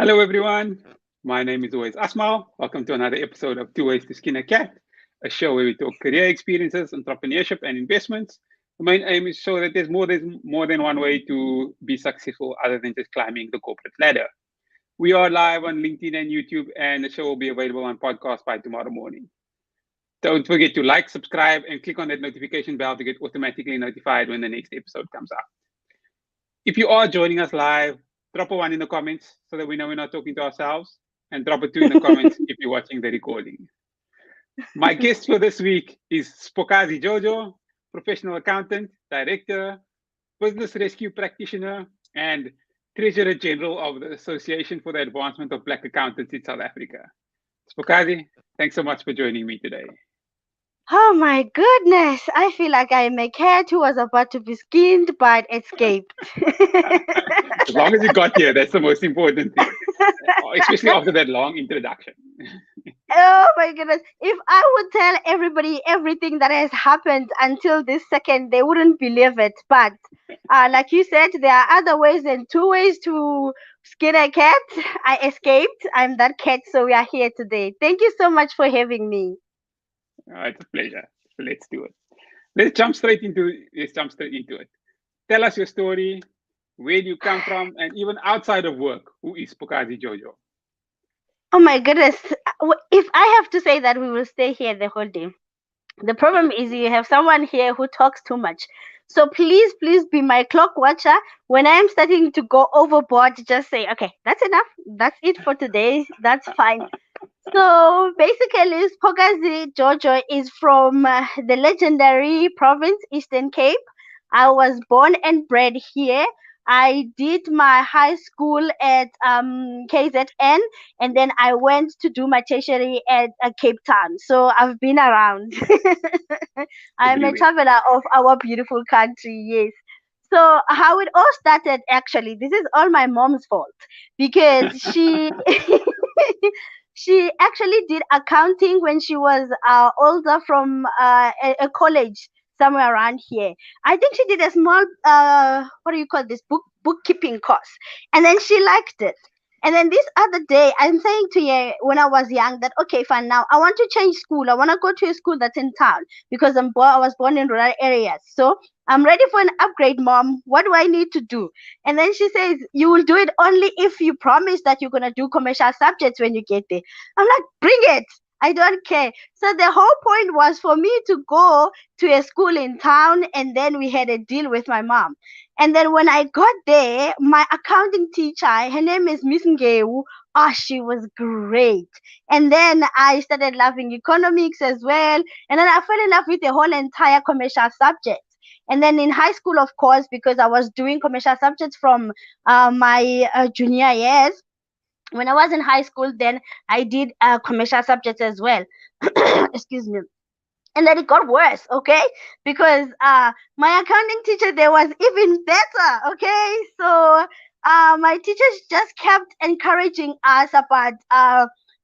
Hello, everyone. My name is always Asmal. Welcome to another episode of Tooways to Skin a Cat, a show where we talk career experiences, entrepreneurship, and investments. The main aim is to show that there's more than one way to be successful other than just climbing the corporate ladder. We are live on LinkedIn and YouTube, and the show will be available on podcast by tomorrow morning. Don't forget to like, subscribe, and click on that notification bell to get automatically notified when the next episode comes out. If you are joining us live, drop a one in the comments so that we know we're not talking to ourselves, and drop a two in the comments if you're watching the recording. My guest for this week is Spokazi Jojo, professional accountant, director, business rescue practitioner, and treasurer general of the Association for the Advancement of Black Accountants in South Africa. Spokazi, thanks so much for joining me today. Oh my goodness, I feel like I'm a cat who was about to be skinned but escaped. As long as you got here, that's the most important thing, especially after that long introduction. Oh my goodness. If I would tell everybody everything that has happened until this second, they wouldn't believe it. But like you said, there are other ways than two ways to skin a cat. I escaped. I'm that cat, so we are here today. Thank you so much for having me. It's a pleasure. So let's do it. Let's jump straight into it. Tell us your story. Where do you come from? And even outside of work, who is Spokazi Jojo? Oh my goodness. If I have to say that, we will stay here the whole day. The problem is you have someone here who talks too much. So please be my clock watcher. When I am starting to go overboard, just say, okay, that's enough. That's it for today. That's fine. So basically, Spokazi Jojo is from the legendary province, Eastern Cape. I was born and bred here. I did my high school at KZN, and then I went to do my tertiary at Cape Town. So I've been around. I'm a Everywhere. traveler of our beautiful country, yes. So how it all started, actually, this is all my mom's fault because she she actually did accounting when she was older from a college somewhere around here. I think she did a small what do you call this, bookkeeping course, and then she liked it. And then this other day, I'm saying to you when I was young that okay, fine. Now I want to change school. I want to go to a school that's in town because I was born in rural areas. So I'm ready for an upgrade, mom. What do I need to do? And then she says, you will do it only if you promise that you're going to do commercial subjects when you get there. I'm like, bring it. I don't care. So the whole point was for me to go to a school in town, and then we had a deal with my mom. And then when I got there, my accounting teacher, her name is Miss Ngeu. Oh, she was great. And then I started loving economics as well. And then I fell in love with the whole entire commercial subject. And then in high school, of course, because I was doing commercial subjects from my junior years, when I was in high school, then I did commercial subjects as well. Excuse me. And then it got worse, okay? Because my accounting teacher there was even better, okay? So my teachers just kept encouraging us about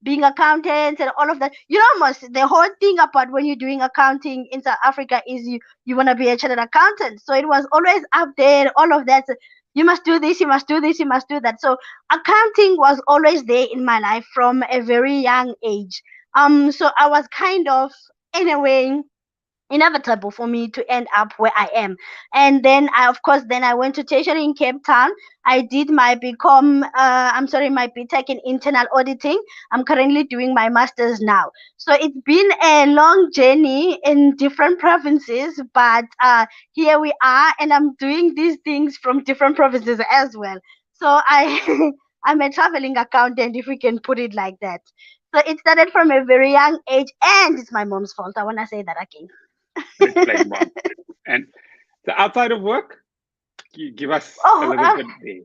being accountants and all of that. You know, almost the whole thing about when you're doing accounting in South Africa is you want to be a chartered accountant. So it was always up there, all of that. You must do this, you must do this, you must do that. So accounting was always there in my life from a very young age. So I was kind of in a way inevitable for me to end up where I am. And then I, of course, then I went to tertiary in Cape Town. I did my my BTech in internal auditing. I'm currently doing my master's now. So it's been a long journey in different provinces, but here we are, and I'm doing these things from different provinces as well. So I I'm a traveling accountant, if we can put it like that. So it started from a very young age, and it's my mom's fault. I want to say that again. Let's blame mom. And so outside of work, give us a Oh, little bit there.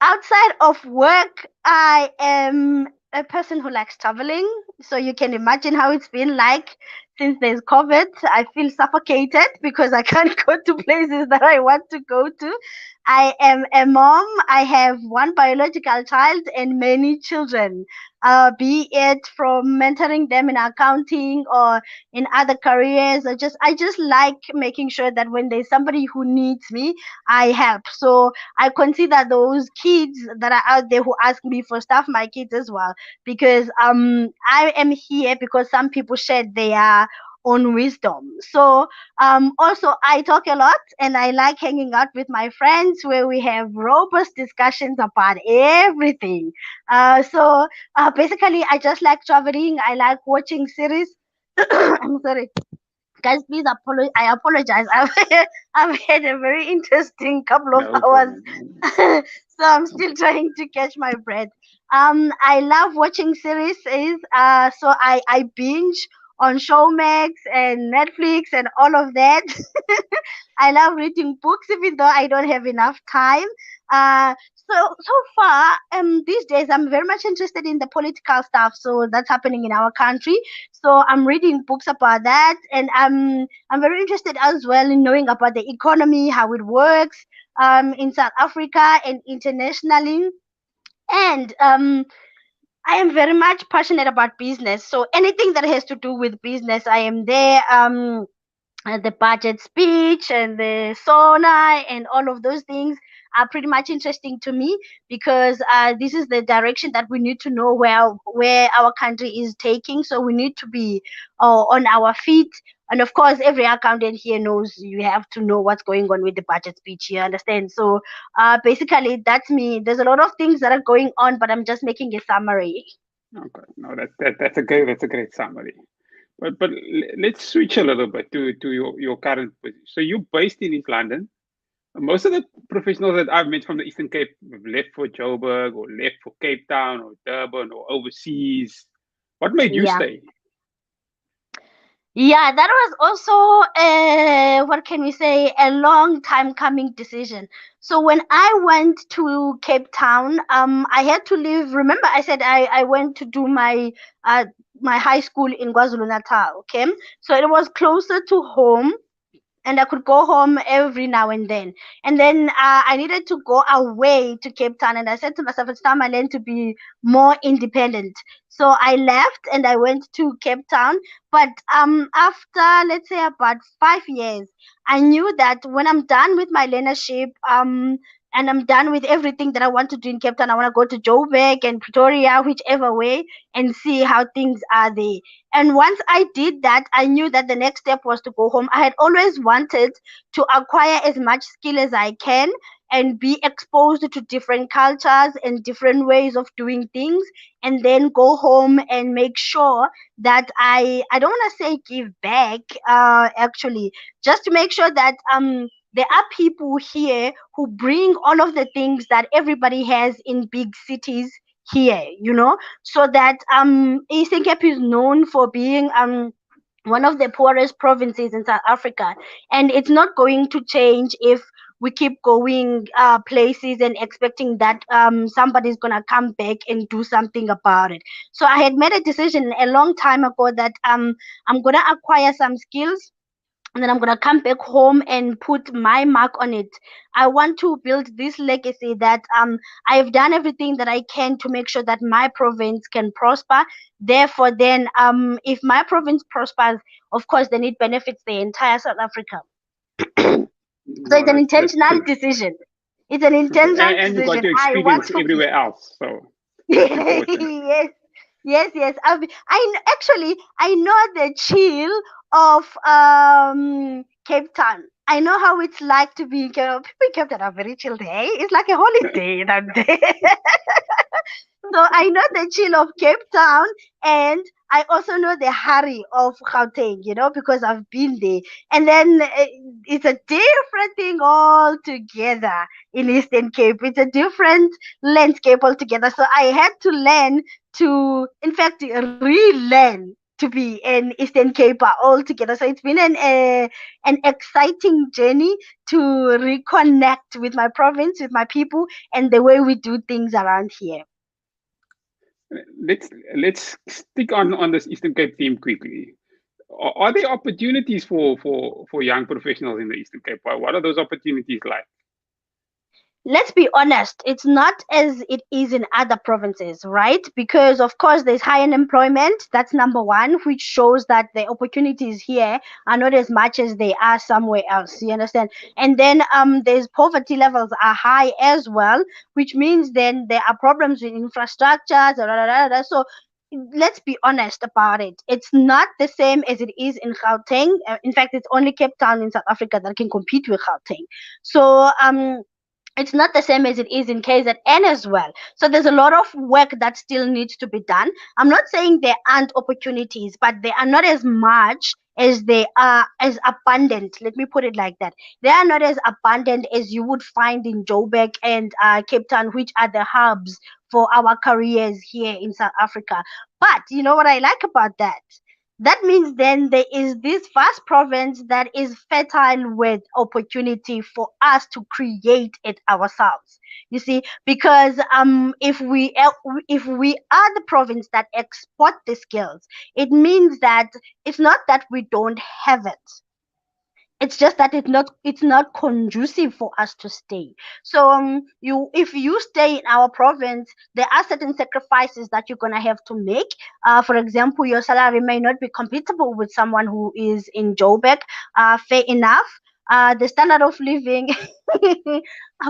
outside of work, I am a person who likes traveling. So you can imagine how it's been like since there's COVID. I feel suffocated because I can't go to places that I want to go to. I am a mom. I have one biological child and many children. be it from mentoring them in accounting or in other careers. I just like making sure that when there's somebody who needs me, I help. So I consider those kids that are out there who ask me for stuff my kids as well, because I am here because some people shared their own wisdom. So also I talk a lot and I like hanging out with my friends where we have robust discussions about everything. Basically I just like traveling. I like watching series. I'm sorry, guys, please I apologize. I've had a very interesting couple of No hours. problem. So I'm still trying to catch my breath. I love watching series. So I binge on Showmax and Netflix and all of that. I love reading books even though I don't have enough time. So far, these days I'm very much interested in the political stuff. So that's happening in our country. So I'm reading books about that, and I'm very interested as well in knowing about the economy, how it works, in South Africa and internationally. And I am very much passionate about business. So anything that has to do with business, I am there. The budget speech and the sauna and all of those things are pretty much interesting to me, because this is the direction that we need to know where our country is taking. So we need to be on our feet. And of course, every accountant here knows you have to know what's going on with the budget speech. You understand? So basically, that's me. There's a lot of things that are going on, but I'm just making a summary. Okay, no, that's a great summary. But let's switch a little bit to your current position. So you're based in East London. Most of the professionals that I've met from the Eastern Cape have left for Joburg or left for Cape Town or Durban or overseas. What made you Yeah. stay? Yeah, that was also what can we say, a long time coming decision. So when I went to Cape Town, I had to leave. Remember, I said I went to do uh my high school in KwaZulu Natal. Okay, so it was closer to home and I could go home every now and then. And then I needed to go away to Cape Town, and I said to myself, it's time I learned to be more independent. So I left and I went to Cape Town. But after, let's say, about 5 years, I knew that when I'm done with my learnership, and I'm done with everything that I want to do in Cape Town, I want to go to Joburg and Pretoria, whichever way, and see how things are there. And once I did that, I knew that the next step was to go home. I had always wanted to acquire as much skill as I can and be exposed to different cultures and different ways of doing things, and then go home and make sure that I don't want to say give back, actually, just to make sure that there are people here who bring all of the things that everybody has in big cities here, so that Eastern Cape is known for being one of the poorest provinces in South Africa, and it's not going to change if we keep going places and expecting that somebody's gonna come back and do something about it. So I had made a decision a long time ago that I'm gonna acquire some skills, and then I'm gonna come back home and put my mark on it. I want to build this legacy that I've done everything that I can to make sure that my province can prosper. Therefore, then if my province prospers, of course, then it benefits the entire South Africa. So No, it's an that's intentional true. decision. It's an And, intentional and you got decision. to I want experience to be. everywhere else, so that's important. Yes, yes. Actually I know the chill of Cape Town. I know how it's like to be in Cape. People in Cape Town are very chilled. Hey, it's like a holiday down there. So I know the chill of Cape Town, and I also know the hurry of Gauteng, because I've been there. And then it's a different thing altogether in Eastern Cape. It's a different landscape altogether. So I had to learn to, in fact, relearn to be an Eastern Caper altogether. So it's been an exciting journey to reconnect with my province, with my people, and the way we do things around here. Let's stick on this Eastern Cape theme quickly. Are there opportunities for young professionals in the Eastern Cape? What are those opportunities like? let's be honest, it's not as it is in other provinces, right? Because of course there's high unemployment, that's number one, which shows that the opportunities here are not as much as they are somewhere else. You understand? And then there's poverty levels are high as well, which means then there are problems with infrastructure. So let's be honest about it. It's not the same as it is in Gauteng. In fact, it's only Cape Town in South Africa that can compete with Gauteng. So it's not the same as it is in KZN as well. So there's a lot of work that still needs to be done. I'm not saying there aren't opportunities, but they are not as much as they are as abundant. Let me put it like that. They are not as abundant as you would find in Joburg and Cape Town, which are the hubs for our careers here in South Africa. But you know what I like about that? That means then there is this vast province that is fertile with opportunity for us to create it ourselves. You see, because if we are the province that export the skills, it means that it's not that we don't have it, it's just that it's not conducive for us to stay. So you if you stay in our province, there are certain sacrifices that you're gonna have to make. For example, your salary may not be compatible with someone who is in Joburg. Fair enough. The standard of living,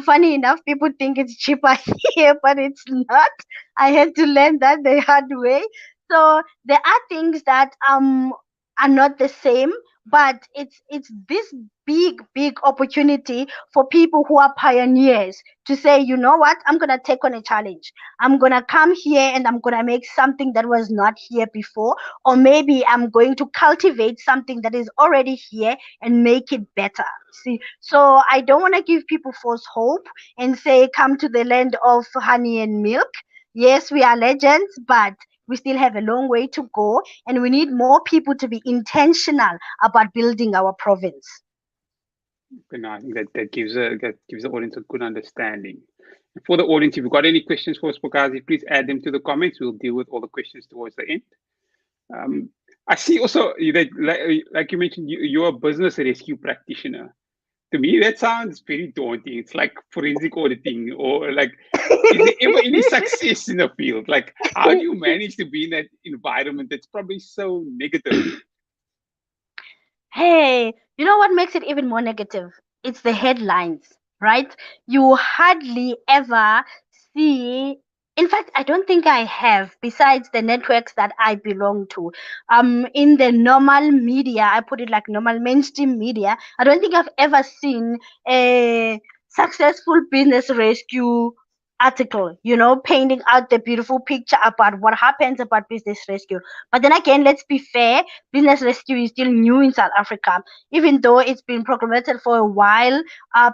funny enough, people think it's cheaper here, but it's not. I had to learn that the hard way. So there are things that are not the same, but it's this big opportunity for people who are pioneers to say, you know what, I'm gonna take on a challenge. I'm gonna come here and I'm gonna make something that was not here before, or maybe I'm going to cultivate something that is already here and make it better. See, so I don't want to give people false hope and say come to the land of honey and milk. Yes, we are legends, but we still have a long way to go, and we need more people to be intentional about building our province. Okay, no, I think that gives the audience a good understanding. For the audience, if you've got any questions for Spokazi, please add them to the comments. We'll deal with all the questions towards the end. Um, I see also that, like you mentioned, you're a business rescue practitioner. To me, that sounds very daunting. It's like forensic auditing, or like, is there ever any success in the field? Like, how do you manage to be in that environment that's probably so negative? Hey, you know what makes it even more negative? It's the headlines, right? You hardly ever see. In fact, I don't think I have, besides the networks that I belong to. In the normal media, I put it like normal mainstream media, I don't think I've ever seen a successful business rescue article, painting out the beautiful picture about what happens about business rescue. But then again, let's be fair, business rescue is still new in South Africa. Even though it's been proclamated for a while,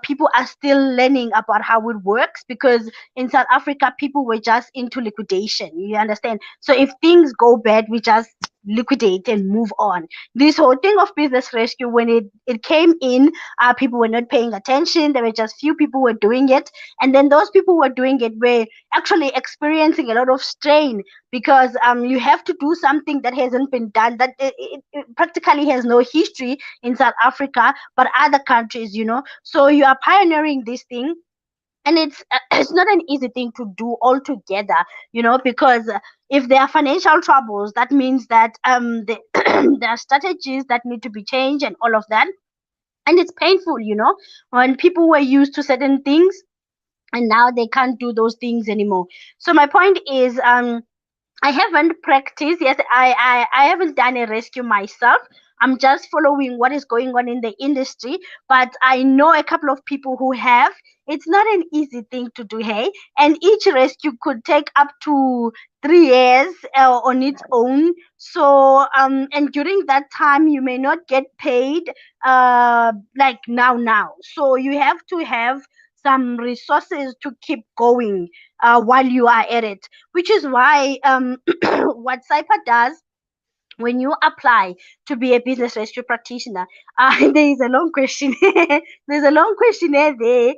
people are still learning about how it works, because in South Africa, people were just into liquidation. You understand? So if things go bad, we just liquidate and move on. This whole thing of business rescue, when it came in, people were not paying attention. There were just few people who were doing it, and then those people who were doing it were actually experiencing a lot of strain, because you have to do something that hasn't been done, that it practically has no history in South Africa but other countries. So you are pioneering this thing, and it's it's not an easy thing to do altogether, because if there are financial troubles, that means that there are strategies that need to be changed and all of that. And it's painful, when people were used to certain things and now they can't do those things anymore. So my point is, I haven't practiced. Yes, I haven't done a rescue myself. I'm just following what is going on in the industry, but I know a couple of people who have. It's not an easy thing to do, hey? And each rescue could take up to 3 years on its own. So, and during that time, you may not get paid like now. So you have to have some resources to keep going while you are at it, which is why what CIPA does when you apply to be a business rescue practitioner, there is a long question. There's a long questionnaire there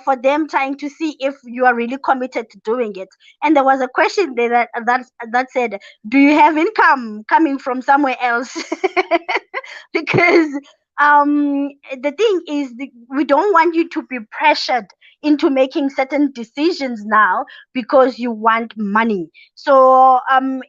for them trying to see if you are really committed to doing it. And there was a question there that said, "Do you have income coming from somewhere else?" Because the thing is, we don't want you to be pressured into making certain decisions now because you want money. So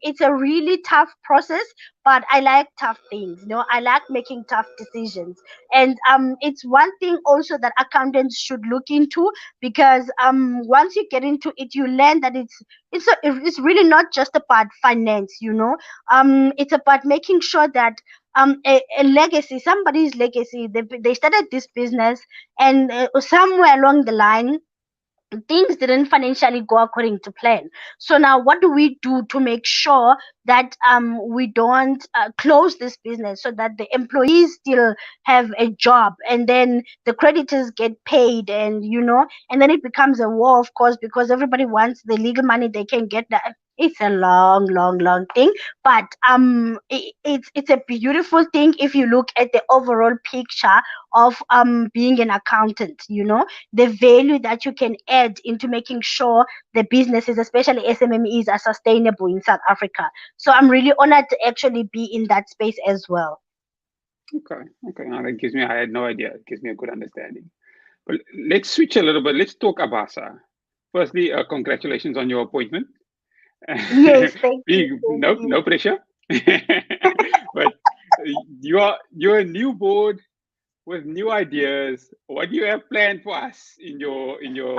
it's a really tough process, but I like tough things. I like making tough decisions. And it's one thing also that accountants should look into, because once you get into it, you learn that it's really not just about finance. It's about making sure that a legacy, somebody's legacy, they started this business, and somewhere along the line things didn't financially go according to plan. So now what do we do to make sure that we don't close this business, so that the employees still have a job, and then the creditors get paid, and then it becomes a war, of course, because everybody wants the legal money they can get. That it's a long, long, long thing, but it's a beautiful thing if you look at the overall picture of being an accountant. The value that you can add into making sure the businesses, especially SMMEs, are sustainable in South Africa. So I'm really honored to actually be in that space as well. Okay. Now that gives me, I had no idea. It gives me a good understanding. But let's switch a little bit. Let's talk ABASA. Firstly, congratulations on your appointment. Yes, thank you. No pressure. But you're a new board with new ideas. What do you have planned for us in your tenure?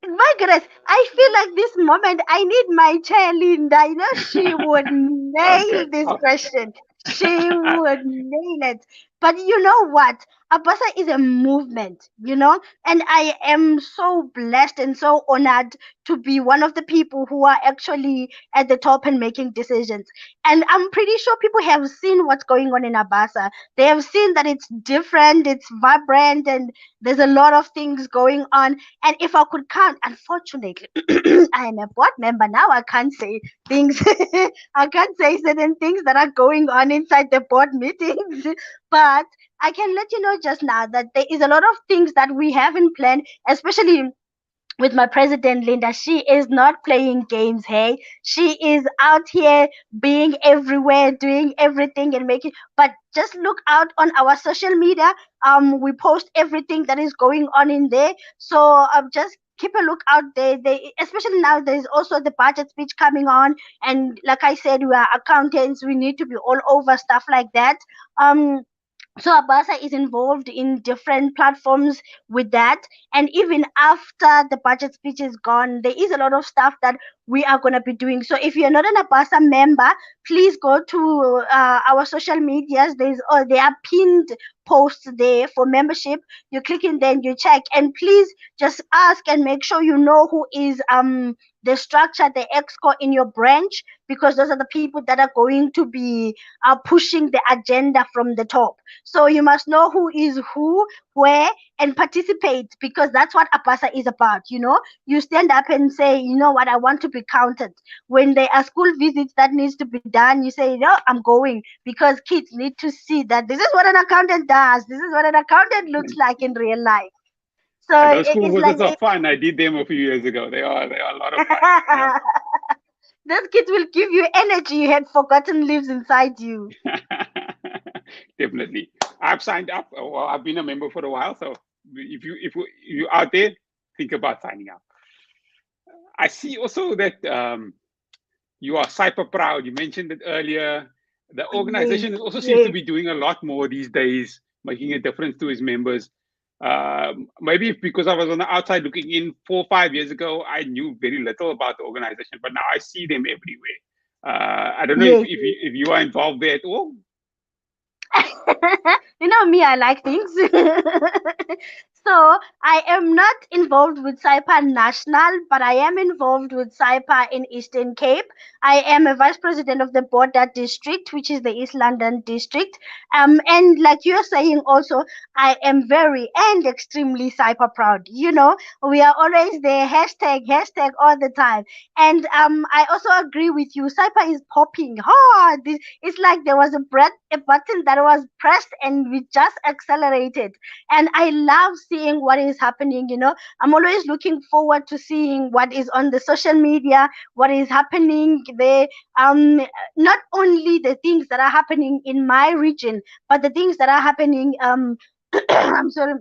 My goodness, I feel like this moment I need my chair, Linda. She would Okay. nail this question. She would nail it. But you know what? ABASA is a movement, and I am so blessed and so honored to be one of the people who are actually at the top and making decisions. And I'm pretty sure people have seen what's going on in ABASA. They have seen that it's different, it's vibrant, and there's a lot of things going on. And if I could count, unfortunately, I am a board member now. I can't say things. I can't say certain things that are going on inside the board meetings. But I can let you know just now that there is a lot of things that we have in plan, especially with my president Linda. She is not playing games. Hey, she is out here being everywhere, doing everything and making. But just look out on our social media. We post everything that is going on in there. So just keep a look out there. Especially now, there's also the budget speech coming on, and like I said, we are accountants. We need to be all over stuff like that. So ABASA is involved in different platforms with that. And even after the budget speech is gone, there is a lot of stuff that we are going to be doing. So if you're not an ABASA member, please go to our social medias. There are pinned posts there for membership. You click in, then you check, and please just ask and make sure you know who is the structure, the exco in your branch, because those are the people that are going to be pushing the agenda from the top. So you must know who is who, where, and participate, because that's what ABASA is about. You stand up and say, you know what, I want to be counted. When there are school visits that needs to be done, you say, no, I'm going, because kids need to see that this is what an accountant does. This is what an accountant looks like in real life. So Those school it's visits like are fun. I did them a few years ago. They are a lot of fun. those kids will give you energy you had forgotten lives inside you. Definitely. I've signed up. Well, I've been a member for a while. So if you're out there, think about signing up. I see also that you are cyber proud. You mentioned it earlier. The Yes, organization also seems to yes. be doing a lot more these days, making a difference to its members. Maybe because I was on the outside looking in 4 or 5 years ago, I knew very little about the organization, but now I see them everywhere. I don't know if, Yes. if you are involved there at all. You know me, I like things. So I am not involved with SAIPA National, but I am involved with SAIPA in Eastern Cape. I am a vice president of the Border District, which is the East London district. And like you're saying also, I am very and extremely SAIPA proud. We are always there, hashtag all the time. And I also agree with you. SAIPA is popping hard. It's like there was a button that was pressed and we just accelerated. And I love seeing what is happening. I'm always looking forward to seeing what is on the social media, what is happening there. Not only the things that are happening in my region, but the things that are happening I'm sorry,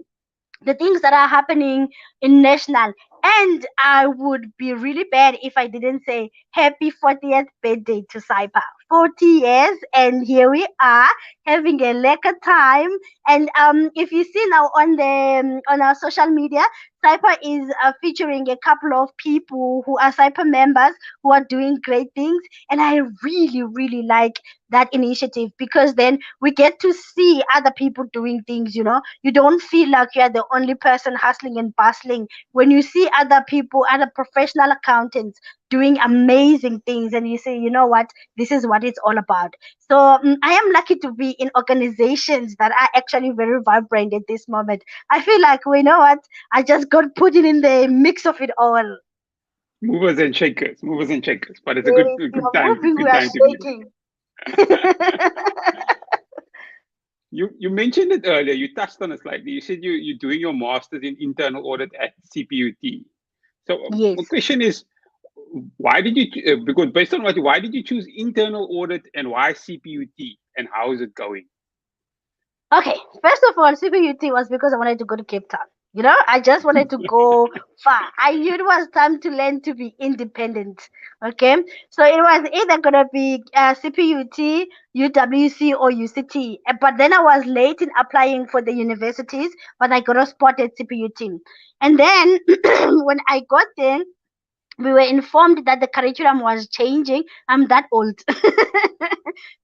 the things that are happening in national. And I would be really bad if I didn't say happy 40th birthday to Saipa. 40 years, and here we are having a lekker time. And if you see now on the on our social media, Saipa is featuring a couple of people who are Saipa members who are doing great things, and I really really like that initiative, because then we get to see other people doing things. You don't feel like you're the only person hustling and bustling when you see other people, other professional accountants doing amazing things, and you say, you know what, this is what it's all about. So I am lucky to be in organizations that are actually very vibrant at this moment. I feel like, well, you know what, I just got put in the mix of it all. Movers and shakers. But it's a Yes, we good are time, moving, we good are time to be shaking. there. You mentioned it earlier. You touched on it slightly. You said you're doing your master's in internal audit at CPUT. So my Yes. question is, why did you? Because based on why did you choose internal audit and why CPUT and how is it going? Okay, first of all, CPUT was because I wanted to go to Cape Town. I just wanted to go far. I knew it was time to learn to be independent. Okay, so it was either gonna be CPUT, UWC, or UCT. But then I was late in applying for the universities, but I got a spot at CPUT. And then when I got there, we were informed that the curriculum was changing. I'm that old.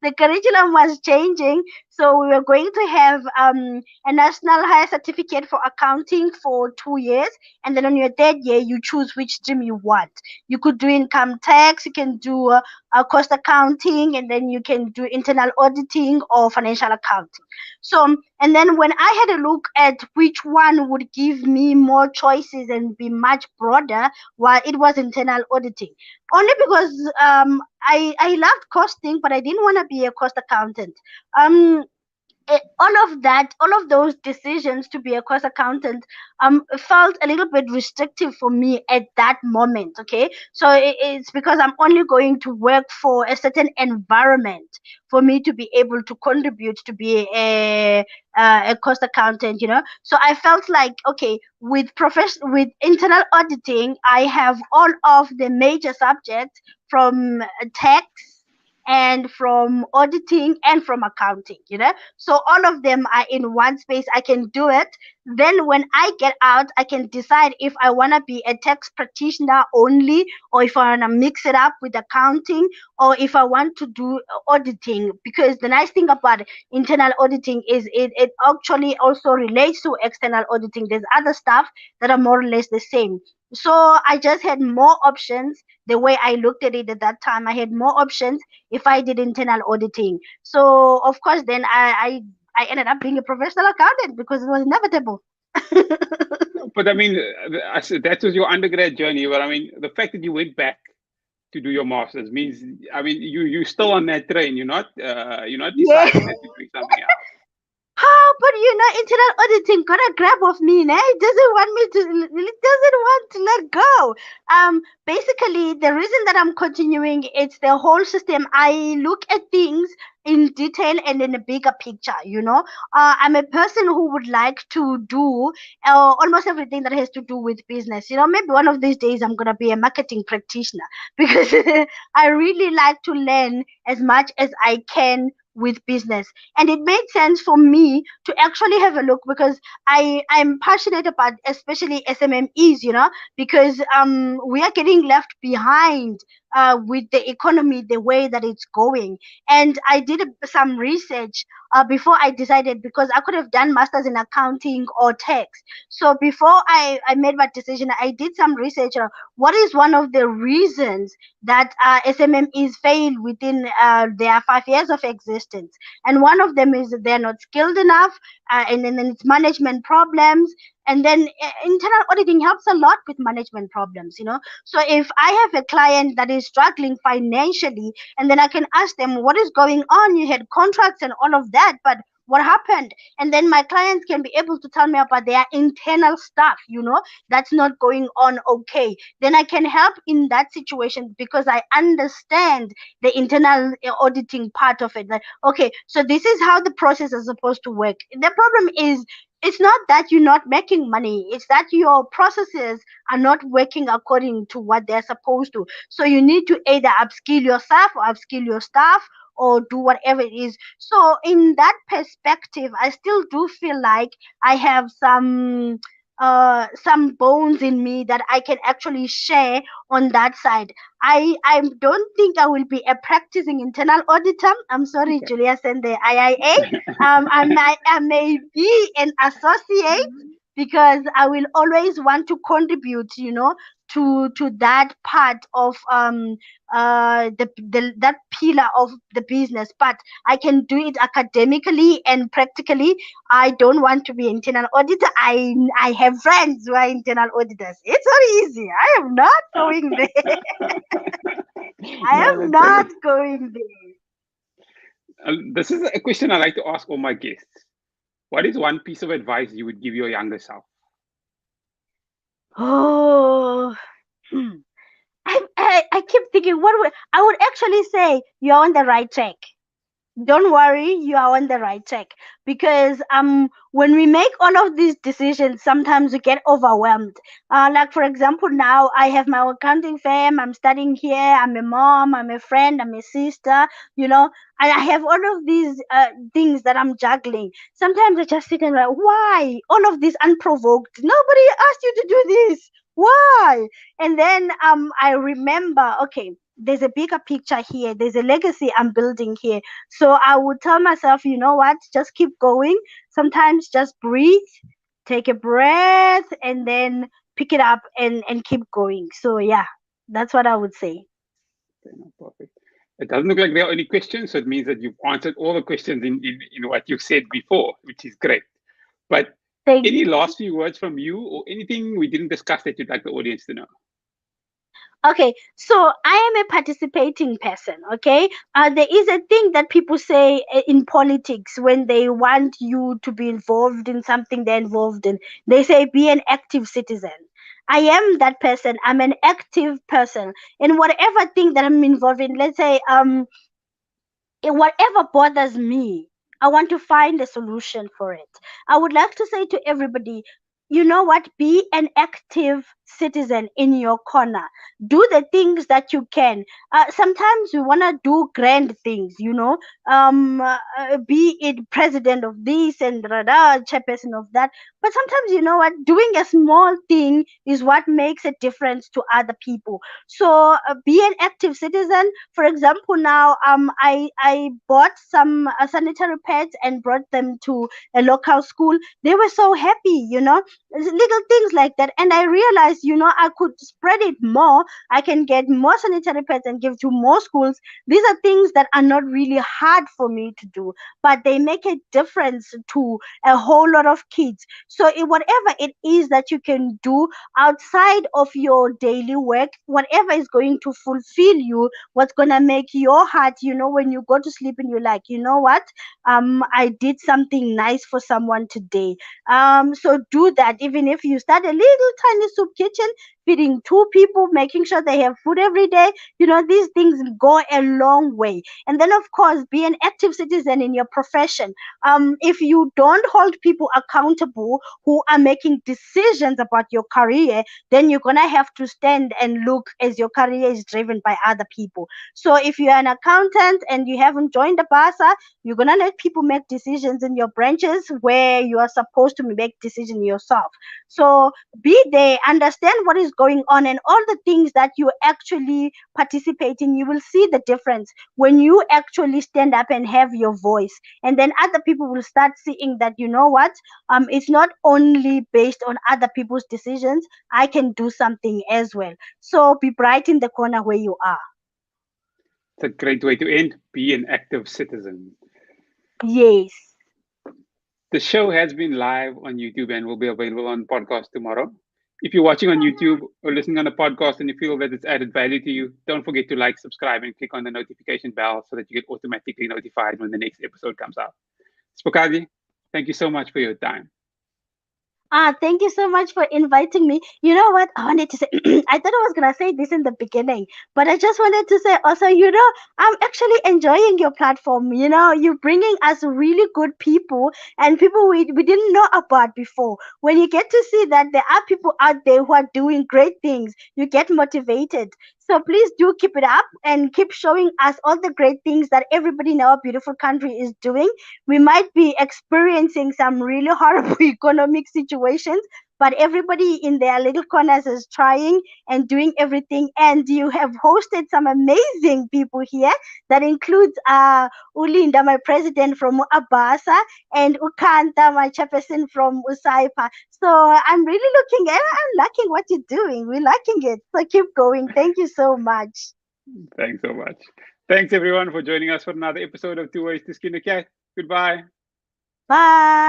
The curriculum was changing, so we were going to have a national higher certificate for accounting for 2 years, and then on your third year, you choose which stream you want. You could do income tax, you can do cost accounting, and then you can do internal auditing or financial accounting. So, and then when I had a look at which one would give me more choices and be much broader, while it was internal auditing, only because I loved costing, but I didn't want to be a cost accountant. um all of those decisions to be a cost accountant felt a little bit restrictive for me at that moment. Okay, so it's because I'm only going to work for a certain environment for me to be able to contribute to be a cost accountant. So I felt like, okay, with internal auditing, I have all of the major subjects from tax and from auditing and from accounting. So all of them are in one space. I can do it. Then when I get out, I can decide if I want to be a tax practitioner only, or if I want to mix it up with accounting, or if I want to do auditing. Because the nice thing about internal auditing is it actually also relates to external auditing. There's other stuff that are more or less the same. So I just had more options. The way I looked at it at that time, I had more options if I did internal auditing. So of course, then I ended up being a professional accountant because it was inevitable. But I mean, I said that was your undergrad journey. But I mean, the fact that you went back to do your masters means, I mean, you still on that train. You're not Yeah. deciding that you're doing something else. But internal auditing got a grab of me, nah? It doesn't want me to. It doesn't want to let go. Basically, the reason that I'm continuing, it's the whole system. I look at things in detail and in a bigger picture. I'm a person who would like to do almost everything that has to do with business. Maybe one of these days I'm gonna be a marketing practitioner because I really like to learn as much as I can with business. And it made sense for me to actually have a look, because I'm passionate about especially SMMEs, because we are getting left behind with the economy the way that it's going. And I did some research before I decided, because I could have done masters in accounting or tax. So before I made that decision, I did some research on what is one of the reasons that SMMEs fail within their 5 years of existence. And one of them is that they're not skilled enough, and then it's management problems. And then internal auditing helps a lot with management problems. So if I have a client that is struggling financially, and then I can ask them, what is going on? You had contracts and all of that, but what happened? And then my clients can be able to tell me about their internal stuff, that's not going on okay. Then I can help in that situation because I understand the internal auditing part of it. Like, okay, so this is how the process is supposed to work. The problem is, it's not that you're not making money, it's that your processes are not working according to what they're supposed to. So you need to either upskill yourself or upskill your staff or do whatever it is. So in that perspective, I still do feel like I have some bones in me that I can actually share on that side. I don't think I will be a practicing internal auditor. I'm sorry, Okay. Julia and the IIA. I may be an associate because I will always want to contribute, to that part of that pillar of the business. But I can do it academically and practically. I don't want to be internal auditor. I have friends who are internal auditors. It's so easy. I am not going there. I No, am that's not okay. going there. This is a question I like to ask all my guests. What is one piece of advice you would give your younger self? Oh, hmm. I keep thinking, I would actually say you're on the right track. Don't worry, you are on the right track. Because when we make all of these decisions, sometimes we get overwhelmed. Like, for example, now I have my accounting firm, I'm studying here, I'm a mom, I'm a friend, I'm a sister, and I have all of these things that I'm juggling. Sometimes I just think, like, why all of this unprovoked? Nobody asked you to do this. Why? And then I remember, okay, there's a bigger picture here, there's a legacy I'm building here. So I would tell myself, you know what, just keep going. Sometimes just breathe, take a breath, and then pick it up and keep going. So yeah, that's what I would say. Okay, no, perfect. It doesn't look like there are any questions, so it means that you've answered all the questions in what you've said before, which is great. But Thank any you. last few words from you or anything we didn't discuss that you'd like the audience to know? Okay, so I am a participating person. Okay, there is a thing that people say in politics when they want you to be involved in something they're involved in. They say be an active citizen. I am that person. I'm an active person in whatever thing that I'm involved in. Let's say whatever bothers me, I want to find a solution for it. I would like to say to everybody, you know what, be an active citizen in your corner. Do the things that you can. Sometimes we want to do grand things, be it president of this and chairperson of that. But sometimes, you know what, doing a small thing is what makes a difference to other people. So be an active citizen. For example, now I bought some sanitary pads and brought them to a local school. They were so happy, little things like that. And I realized, I could spread it more. I can get more sanitary pads and give to more schools. These are things that are not really hard for me to do, but they make a difference to a whole lot of kids. So whatever it is that you can do outside of your daily work, whatever is going to fulfill you, what's going to make your heart, when you go to sleep and you're like, you know what, I did something nice for someone today. So do that. Even if you start a little tiny soup kitchen, feeding two people, making sure they have food every day, these things go a long way. And then, of course, be an active citizen in your profession. If you don't hold people accountable who are making decisions about your career, then you're gonna have to stand and look as your career is driven by other people. So if you're an accountant and you haven't joined the ABASA, you're gonna let people make decisions in your branches where you are supposed to make decisions yourself. So be there, understand what is going on, and all the things that you actually participate in. You will see the difference when you actually stand up and have your voice, and then other people will start seeing that, you know what, it's not only based on other people's decisions. I can do something as well. So be bright in the corner where you are. It's a great way to end. Be an active citizen. Yes. The show has been live on YouTube and will be available on podcast tomorrow. If you're watching on YouTube or listening on a podcast and you feel that it's added value to you, don't forget to like, subscribe, and click on the notification bell so that you get automatically notified when the next episode comes out. Spokazi, thank you so much for your time. Thank you so much for inviting me. You know what? I wanted to say, I thought I was going to say this in the beginning, but I just wanted to say also, I'm actually enjoying your platform. You're bringing us really good people and people we didn't know about before. When you get to see that there are people out there who are doing great things, you get motivated. So please do keep it up and keep showing us all the great things that everybody in our beautiful country is doing. We might be experiencing some really horrible economic situations, but everybody in their little corners is trying and doing everything. And you have hosted some amazing people here. That includes Ulinda, my president from ABASA, and Ukanta, my chairperson from USAIPA. So I'm really looking at, I'm liking what you're doing. We're liking it. So keep going. Thank you so much. Thanks so much. Thanks everyone for joining us for another episode of Two Ways to Skin a Cat. Goodbye. Bye.